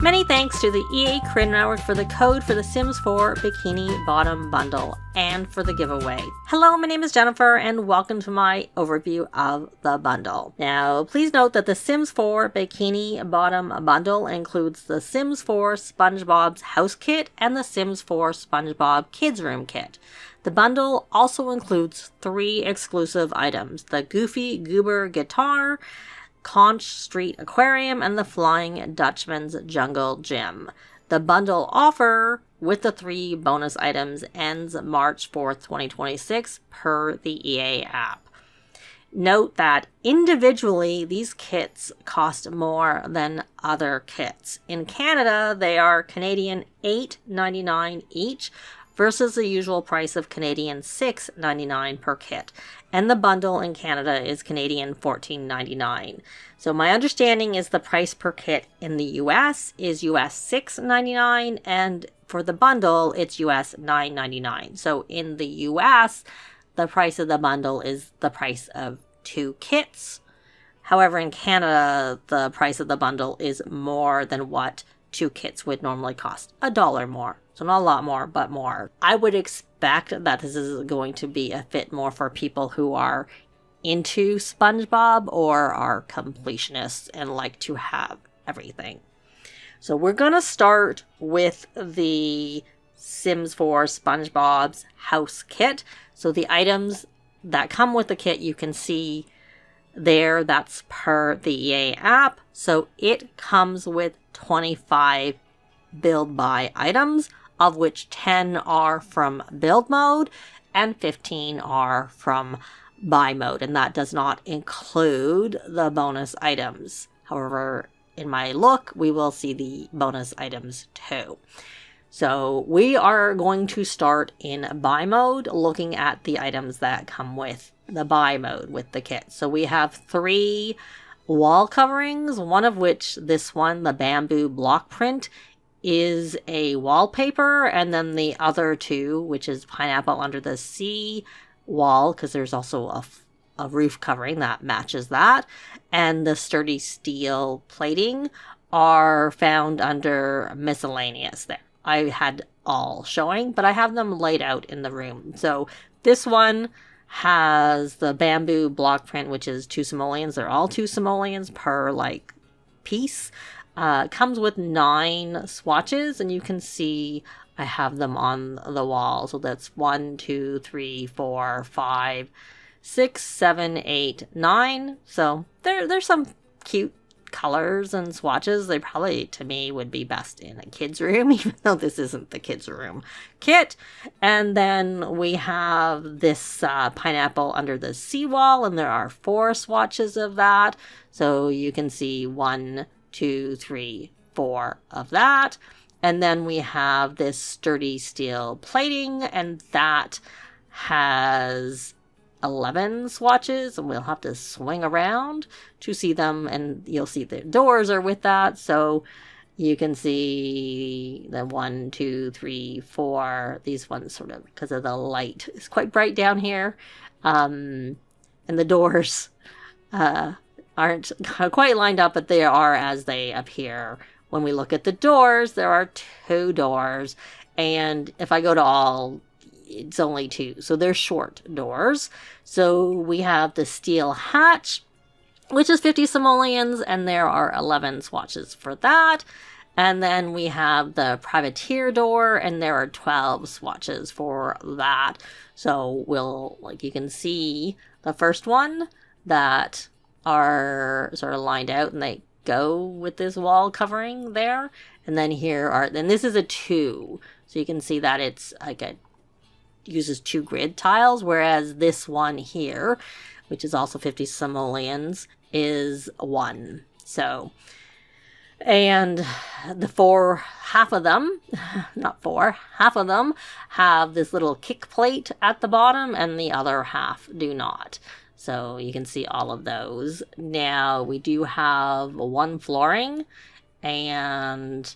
Many thanks to the EA Creator Network for the code for the Sims 4 Bikini Bottom Bundle and for the giveaway. Hello, my name is Jennifer and welcome to my overview of the bundle. Now, please note that the Sims 4 Bikini Bottom Bundle includes the Sims 4 SpongeBob's House Kit and the Sims 4 SpongeBob Kids Room Kit. The bundle also includes 3 exclusive items: the Goofy Goober Guitar, Conch Street Aquarium, and the Flying Dutchman's Jungle Gym. The bundle offer with the 3 bonus items ends March 4th, 2026 per the EA app. Note that individually these kits cost more than other kits. In Canada, they are Canadian $8.99 each versus the usual price of Canadian $6.99 per kit. And the bundle in Canada is Canadian $14.99. So my understanding is the price per kit in the US is US $6.99, and for the bundle it's US $9.99. So in the US, the price of the bundle is the price of 2 kits. However, in Canada, the price of the bundle is more than what 2 kits would normally cost. $1 more. So not a lot more, but more. I would expect that this is going to be a fit more for people who are into SpongeBob or are completionists and like to have everything. So we're going to start with the Sims 4 SpongeBob's House Kit. So the items that come with the kit you can see there, that's per the EA app. So it comes with 25 build by items, of which 10 are from build mode and 15 are from buy mode, and that does not include the bonus items. However, in my look, we will see the bonus items too. So we are going to start in buy mode, looking at the items that come with the buy mode with the kit. So we have 3 wall coverings, one of which, this one, the bamboo block print, is a wallpaper, and then the other 2, which is Pineapple Under the Sea wall, because there's also a roof covering that matches that, and the Sturdy Steel plating are found under miscellaneous there. I had all showing, but I have them laid out in the room. So this one has the bamboo block print, which is 2 simoleons. They're all 2 simoleons per piece. Comes with 9 swatches, and you can see I have them on the wall. So that's 1, 2, 3, 4, 5, 6, 7, 8, 9. So there's some cute colors and swatches. They probably, to me, would be best in a kid's room, even though this isn't the kids' room kit. And then we have this Pineapple Under the Sea wall, and there are 4 swatches of that. So you can see 1, 2, 3, 4 of that. And then we have this Sturdy Steel plating, and that has 11 swatches, and we'll have to swing around to see them, and you'll see the doors are with that. So you can see the 1, 2, 3, 4, these ones sort of, because of the light, it's quite bright down here. And the doors aren't quite lined up, but they are as they appear. When we look at the doors, there are 2 doors, and if I go to all, it's only 2, so they're short doors. So we have the steel hatch, which is 50 simoleons, and there are 11 swatches for that. And then we have the privateer door, and there are 12 swatches for that. So we'll, you can see the first one that are sort of lined out, and they go with this wall covering there. And then this is a 2, so you can see that it's uses 2 grid tiles, whereas this one here, which is also 50 simoleons, is 1. So, and half of them have this little kick plate at the bottom, and the other half do not. So you can see all of those. Now we do have 1 flooring, and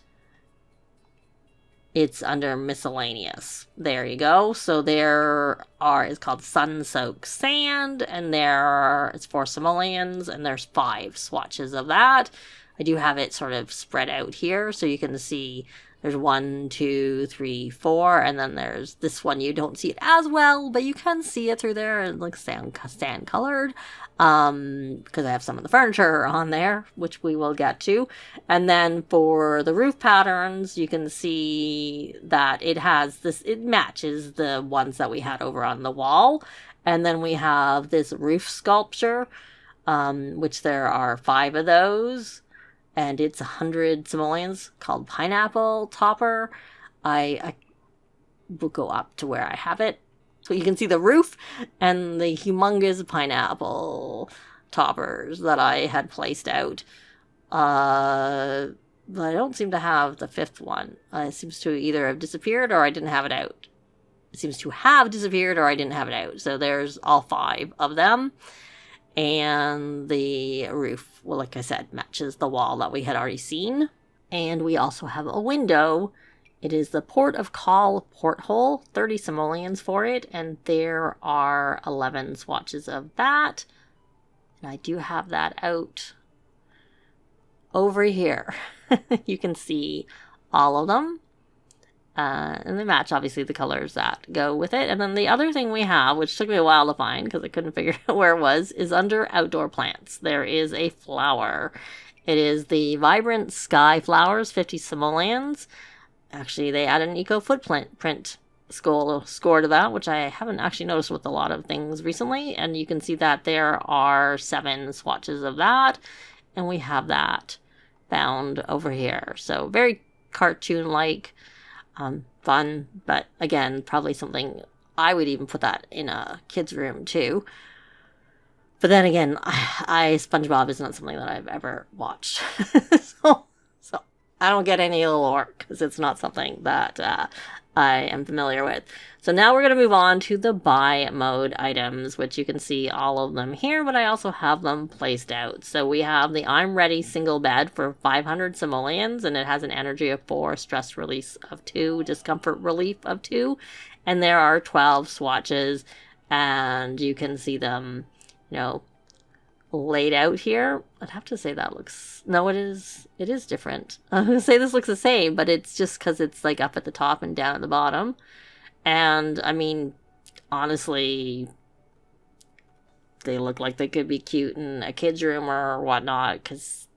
it's under miscellaneous. There you go. So it's called Sun-Soaked Sand, and it's 4 simoleons, and there's 5 swatches of that. I do have it sort of spread out here, so you can see there's 1, 2, 3, 4, and then there's this one. You don't see it as well, but you can see it through there. It looks sand colored, because I have some of the furniture on there, which we will get to. And then for the roof patterns, you can see that it has this, it matches the ones that we had over on the wall. And then we have this roof sculpture, which there are 5 of those. And it's 100 simoleons, called Pineapple Topper. I will go up to where I have it. So you can see the roof and the humongous pineapple toppers that I had placed out. But I don't seem to have the 5th one. It seems to either have disappeared or I didn't have it out. It seems to have disappeared or I didn't have it out. So there's all 5 of them. And the roof, well, like I said, matches the wall that we had already seen. And we also have a window. It is the port of call porthole, 30 simoleons for it. And there are 11 swatches of that. And I do have that out over here. You can see all of them. And they match, obviously, the colors that go with it. And then the other thing we have, which took me a while to find because I couldn't figure out where it was, is under outdoor plants. There is a flower. It is the Vibrant Sky Flowers, 50 simoleons. Actually, they add an eco footprint score to that, which I haven't actually noticed with a lot of things recently. And you can see that there are 7 swatches of that. And we have that bound over here. So very cartoon-like. Fun, but again, probably something I would even put that in a kid's room too. But then again, SpongeBob is not something that I've ever watched, so I don't get any lore because it's not something that I am familiar with. So now we're going to move on to the buy mode items, which you can see all of them here, but I also have them placed out. So we have the I'm Ready single bed for 500 simoleons, and it has an energy of 4, stress release of 2, discomfort relief of 2, and there are 12 swatches, and you can see them, laid out here. I'd have to say that looks, no, it is different. I was going to say this looks the same, but it's just because it's like up at the top and down at the bottom. And I mean, honestly, they look like they could be cute in a kid's room or whatnot, because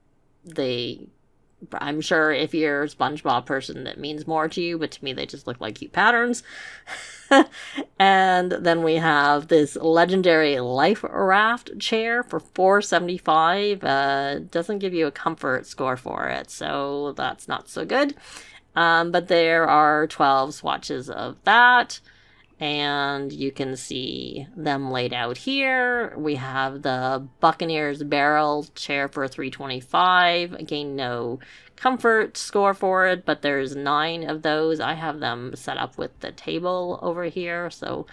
I'm sure if you're a SpongeBob person, that means more to you, but to me, they just look like cute patterns. And then we have this legendary life raft chair for $4.75. Doesn't give you a comfort score for it, so that's not so good. But there are 12 swatches of that, and you can see them laid out here. We have the Buccaneers barrel chair for $3.25. Again, no comfort score for it, but there's 9 of those. I have them set up with the table over here, so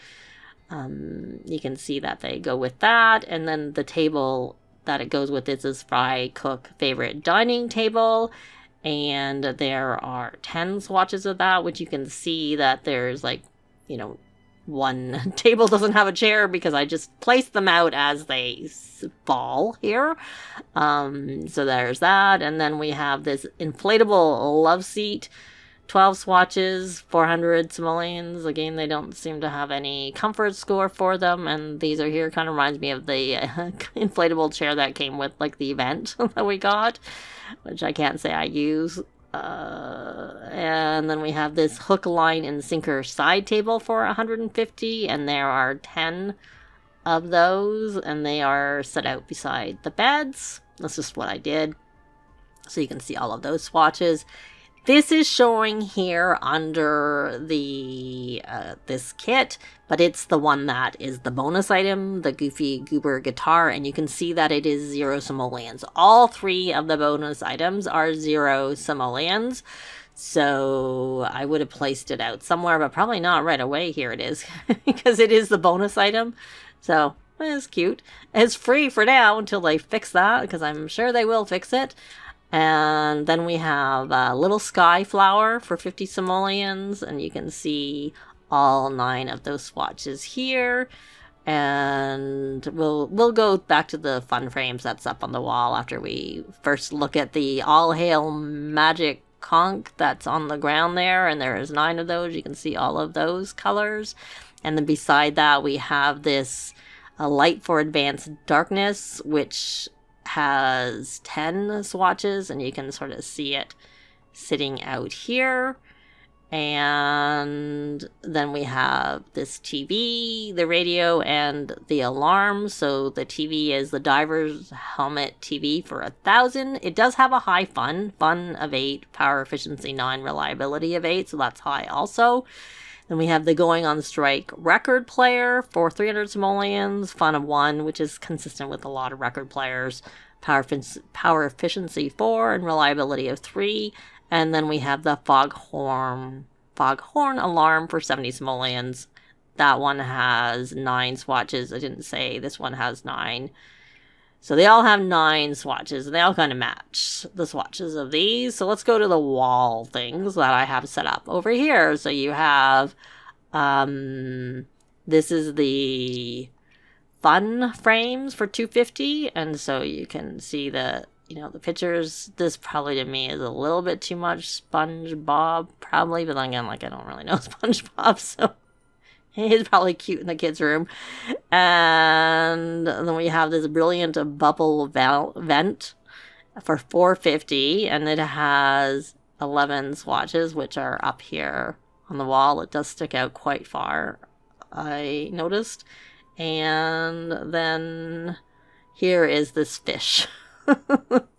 you can see that they go with that. And then the table that it goes with is this Fry Cook favorite dining table, and there are 10 swatches of that, which you can see that there's one table doesn't have a chair because I just placed them out as they fall here. So there's that. And then we have this inflatable love seat, 12 swatches, 400 simoleons. Again, they don't seem to have any comfort score for them. And these are here. Kind of reminds me of the inflatable chair that came with the event that we got, which I can't say I use. And then we have this hook, line, and sinker side table for 150, and there are 10 of those, and they are set out beside the beds. That's just what I did, so you can see all of those swatches. This is showing here under the this kit, but it's the one that is the bonus item, the Goofy Goober guitar, and you can see that it is 0 simoleons. All 3 of the bonus items are 0 simoleons, so I would have placed it out somewhere, but probably not right away. Here it is, because it is the bonus item, so it's cute. It's free for now until they fix that, because I'm sure they will fix it. And then we have a little sky flower for 50 simoleons, and you can see all 9 of those swatches here. And we'll go back to the fun frames that's up on the wall after we first look at the All Hail Magic conch that's on the ground there, and there is 9 of those. You can see all of those colors. And then beside that we have this light for advanced darkness, which has 10 swatches, and you can sort of see it sitting out here. And then we have this TV, the radio, and the alarm. So the TV is the diver's helmet TV for 1,000. It does have a high fun of 8, power efficiency 9, reliability of 8, so that's high also. Then we have the Going on Strike record player for 300 simoleons, fun of 1, which is consistent with a lot of record players, power efficiency 4, and reliability of 3. And then we have the foghorn alarm for 70 simoleons. That one has 9 swatches. I didn't say this one has 9. So they all have 9 swatches, and they all kind of match the swatches of these. So let's go to the wall things that I have set up over here. So you have, this is the fun frames for 250, and so you can see the pictures. This probably to me is a little bit too much SpongeBob, probably, but again, I don't really know SpongeBob, so he's probably cute in the kids' room. And then we have this brilliant bubble vent for 450, and it has 11 swatches, which are up here on the wall. It does stick out quite far, I noticed. And then here is this fish.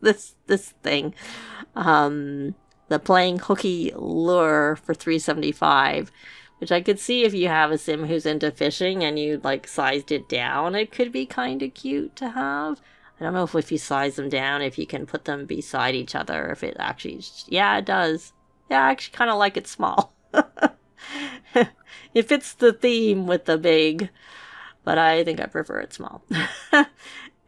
this thing, the playing hooky lure for 375, which I could see if you have a sim who's into fishing and you sized it down, it could be kind of cute to have. I don't know if you size them down, if you can put them beside each other, if it actually, yeah, it does. Yeah, I actually kind of like it small. It fits the theme with the big, but I think I prefer it small.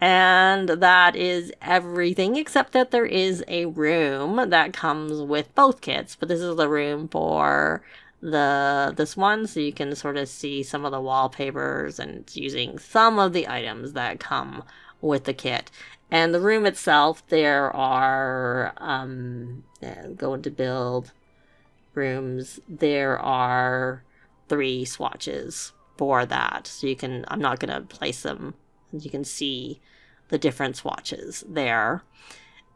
And that is everything, except that there is a room that comes with both kits. But this is the room for this one, so you can sort of see some of the wallpapers, and it's using some of the items that come with the kit. And the room itself, there are, go into build rooms, there are 3 swatches for that. So you can, I'm not going to place them, you can see the different swatches there.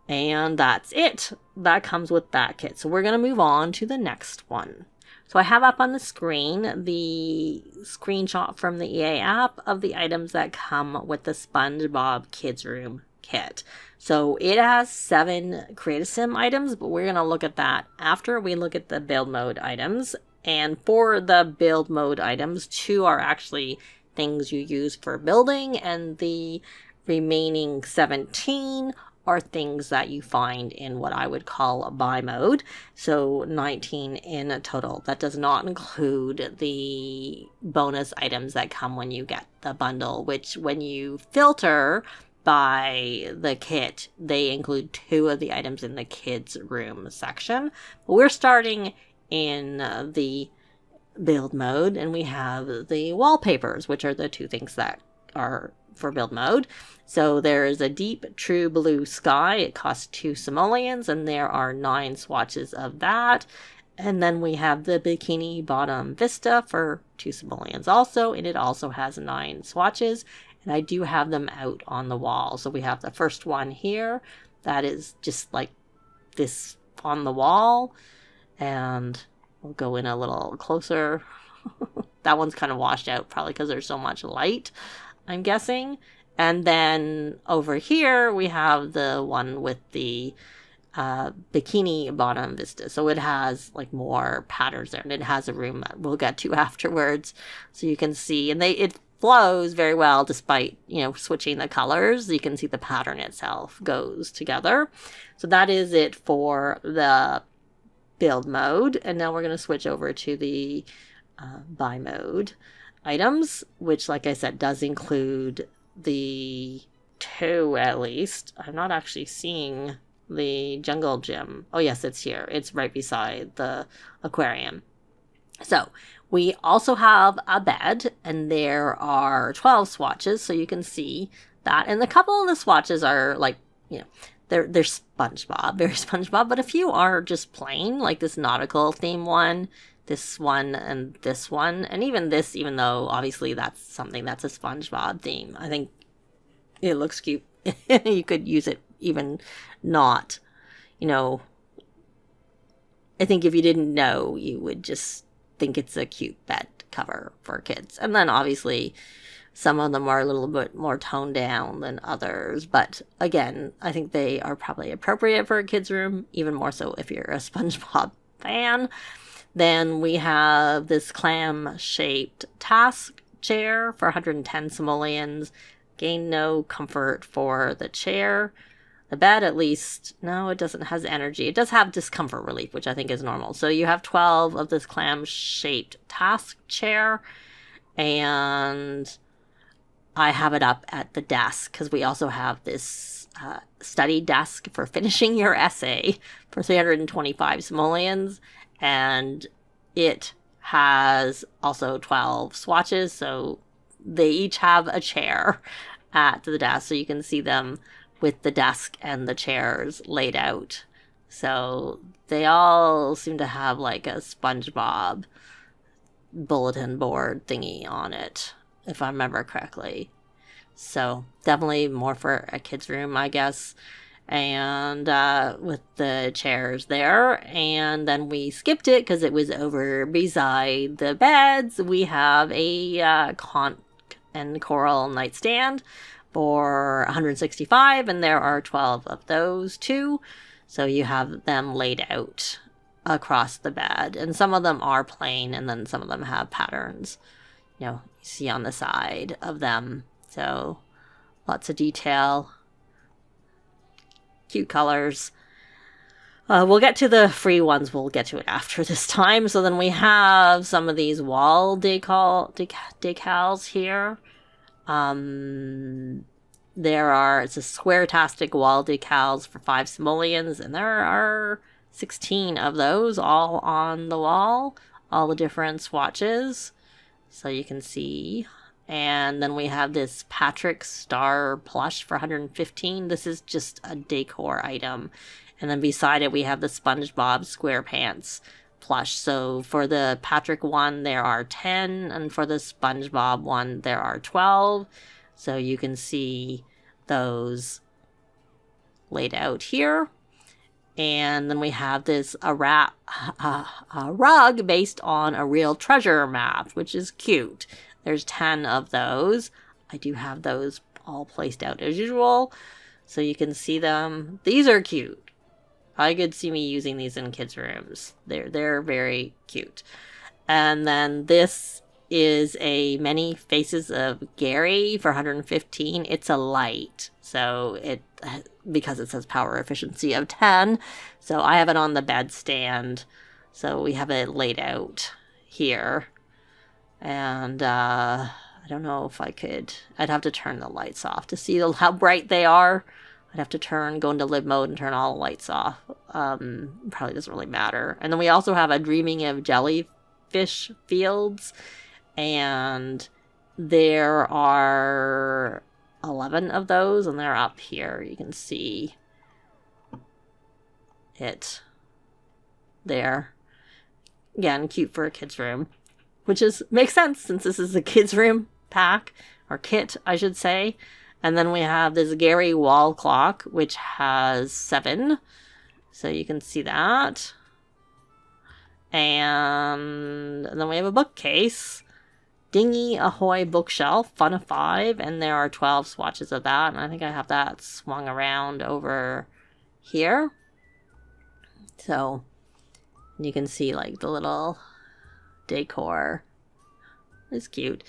And that's it. That comes with that kit. So we're going to move on to the next one. So I have up on the screen the screenshot from the EA app of the items that come with the SpongeBob Kids Room kit. So it has 7 Create Sim items, but we're going to look at that after we look at the build mode items. And for the build mode items, 2 are actually things you use for building, and the remaining 17 are things that you find in what I would call a buy mode. So 19 in total. That does not include the bonus items that come when you get the bundle, which when you filter by the kit, they include 2 of the items in the kids room section. But we're starting in the build mode, and we have the wallpapers, which are the 2 things that are for build mode. So there is a deep true blue sky. It costs 2 simoleons, and there are 9 swatches of that. And then we have the Bikini Bottom Vista for 2 simoleons also, and it also has 9 swatches. And I do have them out on the wall. So we have the first one here that is just like this on the wall, and we'll go in a little closer. That one's kind of washed out, probably because there's so much light, I'm guessing. And then over here, we have the one with the Bikini Bottom Vista. So it has more patterns there, and it has a room that we'll get to afterwards. So you can see, and it flows very well despite, switching the colors. You can see the pattern itself goes together. So that is it for the build mode. And now we're going to switch over to the buy mode items, which, like I said, does include the 2 at least. I'm not actually seeing the jungle gym. Oh yes, it's here. It's right beside the aquarium. So We also have a bed, and there are 12 swatches, so you can see that. And a couple of the swatches are like, you know, they're SpongeBob, very SpongeBob, but a few are just plain, like this nautical theme one, this one, and this one, and even this, even though obviously that's something that's a SpongeBob theme. I think it looks cute. You could use it even not, you know, I think if you didn't know, you would just think it's a cute bed cover for kids. And then obviously some of them are a little bit more toned down than others. But again, I think they are probably appropriate for a kid's room, even more so if you're a SpongeBob fan. Then we have this clam-shaped task chair for 110 simoleons. Gain no comfort for the chair. The bed, at least, no, it doesn't has energy. It does have discomfort relief, which I think is normal. So you have 12 of this clam-shaped task chair, and I have it up at the desk because we also have this study desk for finishing your essay for 325 simoleons, and it has also 12 swatches, so they each have a chair at the desk, so you can see them with the desk and the chairs laid out. So they all seem to have like a SpongeBob bulletin board thingy on it, if I remember correctly. So definitely more for a kid's room, I guess. And with the chairs there. And then we skipped it because it was over beside the beds. We have a conch and coral nightstand for 165, and there are 12 of those too. So you have them laid out across the bed, and some of them are plain, and then some of them have patterns, you know, you see on the side of them. So lots of detail, cute colors. We'll get to the free ones. We'll get to it after this time. So then we have some of these wall decals here. It's a square-tastic wall decals for 5 simoleons, and there are 16 of those all on the wall, all the different swatches, so you can see. And then we have this Patrick Star plush for 115. This is just a decor item. And then beside it, we have the SpongeBob SquarePants plush. So for the Patrick one, there are 10, and for the SpongeBob one, there are 12. So you can see those laid out here. And then we have this a rug based on a real treasure map, which is cute. There's 10 of those. I do have those all placed out as usual, so you can see them. These are cute. I could see me using these in kids' rooms. They're very cute. And then this is a Many Faces of Gary for 115. It's a light, so because it says power efficiency of 10. So I have it on the bedstand. So we have it laid out here. And I don't know if I could. I'd have to turn the lights off to see how bright they are. I'd have to go into live mode and turn all the lights off. Probably doesn't really matter. And then we also have a Dreaming of Jellyfish Fields. And there are 11 of those, and they're up here. You can see it there. Again, cute for a kid's room, which makes sense since this is a kid's room pack, or kit, I should say. And then we have this Gary wall clock, which has 7. So you can see that. And then we have a bookcase. Dingy Ahoy bookshelf, fun of 5. And there are 12 swatches of that. And I think I have that swung around over here. So you can see like the little decor. It's cute.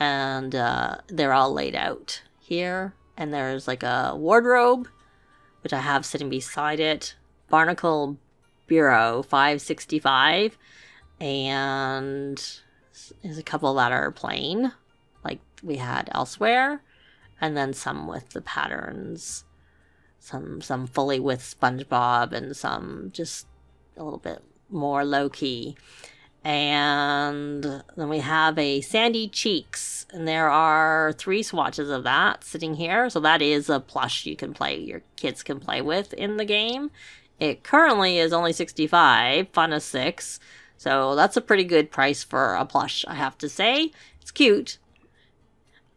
And they're all laid out here. And there's like a wardrobe, which I have sitting beside it. Barnacle Bureau 565. And there's a couple that are plain, like we had elsewhere. And then some with the patterns. Some fully with SpongeBob, and some just a little bit more low-key. And then we have a Sandy Cheeks, and there are 3 swatches of that sitting here. So that is a plush you can play, your kids can play with in the game. It currently is only $65, fun of 6. So that's a pretty good price for a plush, I have to say. It's cute.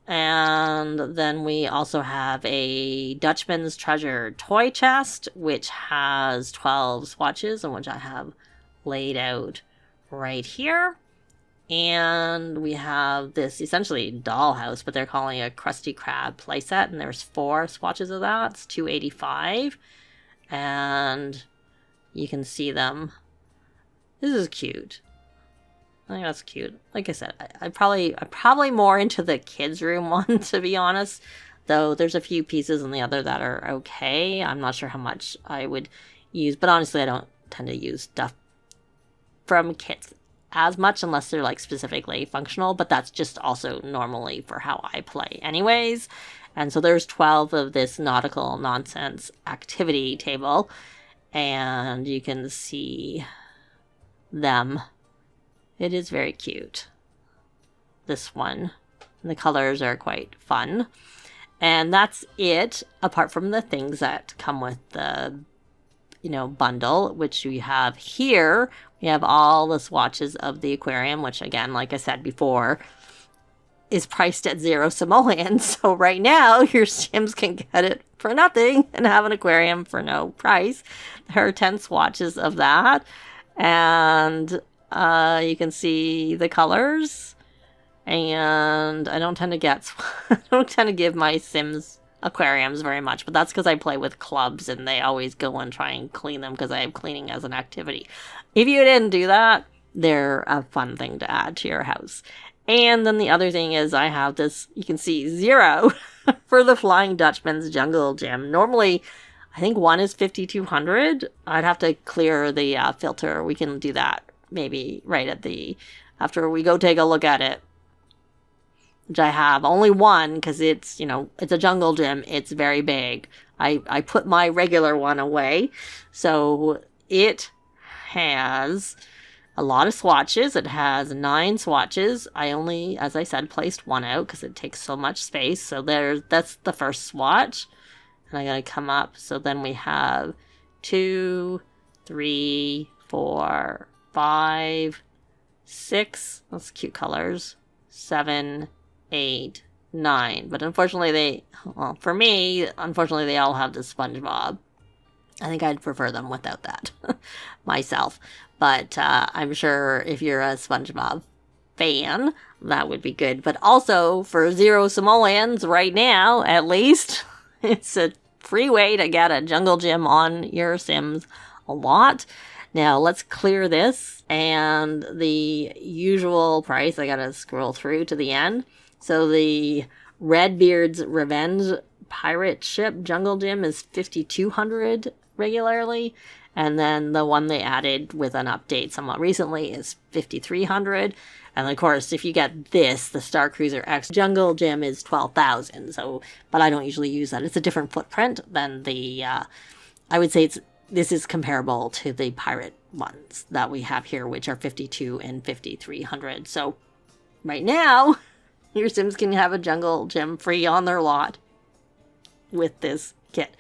And then we also have a Dutchman's Treasure toy chest, which has 12 swatches, and which I have laid out right here. And we have this essentially dollhouse, but they're calling it a Krusty Krab playset, and there's 4 swatches of that. It's $285, and you can see them. This is cute. I think that's cute. Like I said, I'm probably more into the kids' room one, to be honest. Though there's a few pieces in the other that are okay. I'm not sure how much I would use, but honestly, I don't tend to use stuff from kits as much unless they're like specifically functional, but that's just also normally for how I play anyways. And so there's 12 of this nautical nonsense activity table, and you can see them. It is very cute, this one. And the colors are quite fun. And that's it, apart from the things that come with the bundle, which we have here. We have all the swatches of the aquarium, which again, like I said before, is priced at 0 simoleons. So right now, your Sims can get it for nothing and have an aquarium for no price. There are 10 swatches of that. And you can see the colors. And I don't tend to give my Sims aquariums very much, but that's because I play with clubs and they always go and try and clean them because I have cleaning as an activity. If you didn't do that, they're a fun thing to add to your house. And then the other thing is I have this, you can see 0 for the Flying Dutchman's Jungle Gym. Normally, I think one is $5,200. I'd have to clear the filter. We can do that maybe right at after we go take a look at it. Which I have only one because it's a jungle gym. It's very big. I put my regular one away. So it has a lot of swatches. It has 9 swatches. I only, as I said, placed one out because it takes so much space. So that's the first swatch. And I'm going to come up. So then we have 2, 3, 4, 5, 6. That's cute colors. 7, 8, 9. But unfortunately for me, they all have the SpongeBob. I think I'd prefer them without that myself. But I'm sure if you're a SpongeBob fan, that would be good. But also for 0 simoleons right now, at least, it's a free way to get a jungle gym on your Sims a lot. Now let's clear this, and the usual price, I gotta scroll through to the end. So the Redbeard's Revenge pirate ship jungle gym is $5,200 regularly, and then the one they added with an update somewhat recently is $5,300. And of course, if you get this, the Star Cruiser X jungle gym is $12,000. So, but I don't usually use that. It's a different footprint than the. I would say this is comparable to the pirate ones that we have here, which are $5,200 and $5,300. So, right now, your Sims can have a jungle gym free on their lot with this kit.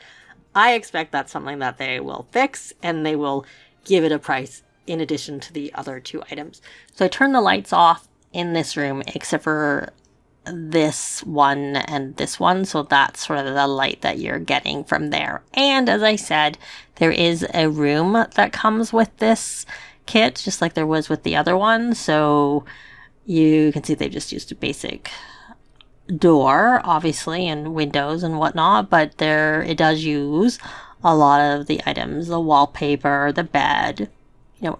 I expect that's something that they will fix, and they will give it a price in addition to the other 2 items. So I turned the lights off in this room, except for this one and this one. So that's sort of the light that you're getting from there. And as I said, there is a room that comes with this kit, just like there was with the other one. So you can see they just used a basic door, obviously, and windows and whatnot, but it does use a lot of the items, the wallpaper, the bed,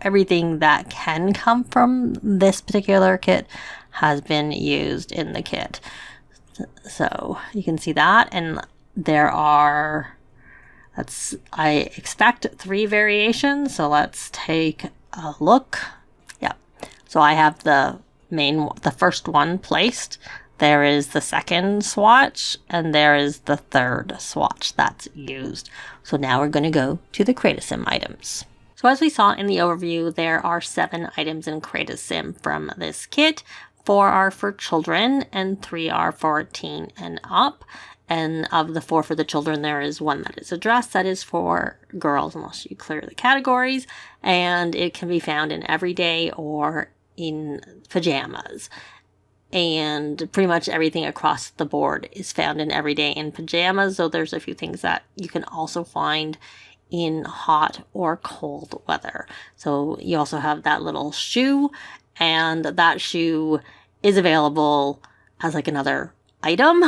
everything that can come from this particular kit has been used in the kit. So you can see that, and I expect 3 variations, so let's take a look. Yeah, so I have the first one placed. There is the second swatch, and there is the third swatch that's used. So now we're going to go to the Create-A-Sim items. So as we saw in the overview, there are 7 items in Create a Sim from this kit. 4 are for children and 3 are for teen and up. And of the 4 for the children, there is 1 that is a dress that is for girls unless you clear the categories. And it can be found in everyday or in pajamas. And pretty much everything across the board is found in everyday in pajamas. So there's a few things that you can also find in hot or cold weather. So you also have that little shoe, and that shoe is available as like another item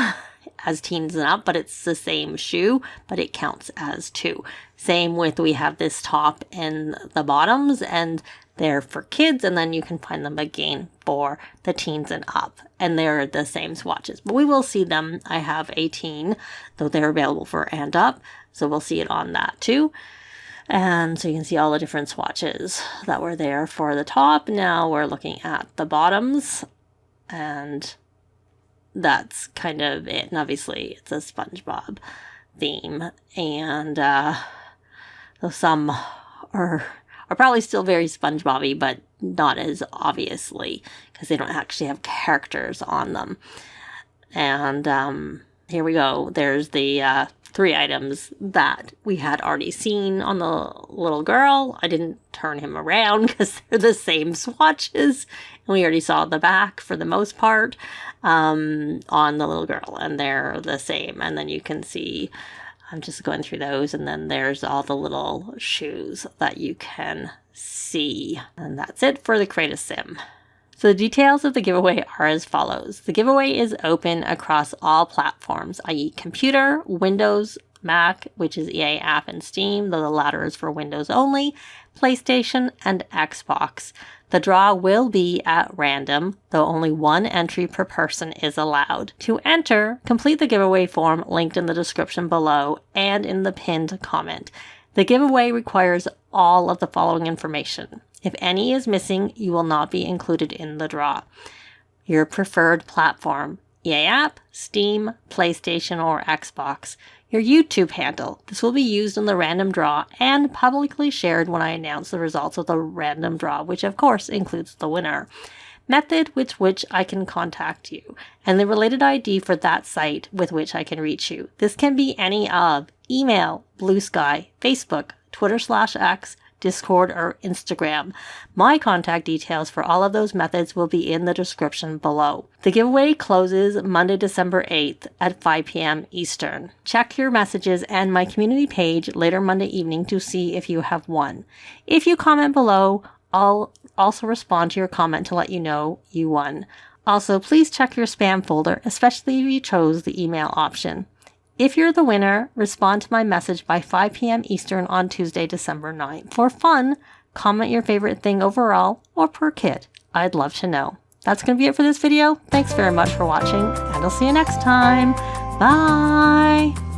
as teens and up, but it's the same shoe, but it counts as 2. Same with, we have this top and the bottoms, and they're for kids, and then you can find them again for the teens and up, and they're the same swatches, but we will see them. I have 18, though they're available for and up, so we'll see it on that too. And so you can see all the different swatches that were there for the top. Now we're looking at the bottoms, and that's kind of it. And obviously it's a SpongeBob theme, and so some are probably still very SpongeBob-y, but not as obviously, because they don't actually have characters on them. And here we go. There's the 3 items that we had already seen on the little girl. I didn't turn him around because they're the same swatches, and we already saw the back for the most part on the little girl, and they're the same. And then you can see, I'm just going through those, and then there's all the little shoes that you can see. And that's it for the Create a Sim. So the details of the giveaway are as follows. The giveaway is open across all platforms, i.e. computer, Windows, Mac, which is EA App and Steam, though the latter is for Windows only, PlayStation, and Xbox. The draw will be at random, though only 1 entry per person is allowed. To enter, complete the giveaway form linked in the description below and in the pinned comment. The giveaway requires all of the following information. If any is missing, you will not be included in the draw. Your preferred platform, EA App, Steam, PlayStation, or Xbox. Your YouTube handle. This will be used in the random draw and publicly shared when I announce the results of the random draw, which of course includes the winner. Method with which I can contact you, and the related ID for that site with which I can reach you. This can be any of email, Blue Sky, Facebook, Twitter/X, Discord, or Instagram. My contact details for all of those methods will be in the description below. The giveaway closes Monday, December 8th at 5 p.m. Eastern. Check your messages and my community page later Monday evening to see if you have won. If you comment below, I'll also respond to your comment to let you know you won. Also, please check your spam folder, especially if you chose the email option. If you're the winner, respond to my message by 5 p.m. Eastern on Tuesday, December 9th. For fun, comment your favorite thing overall or per kit. I'd love to know. That's going to be it for this video. Thanks very much for watching, and I'll see you next time. Bye!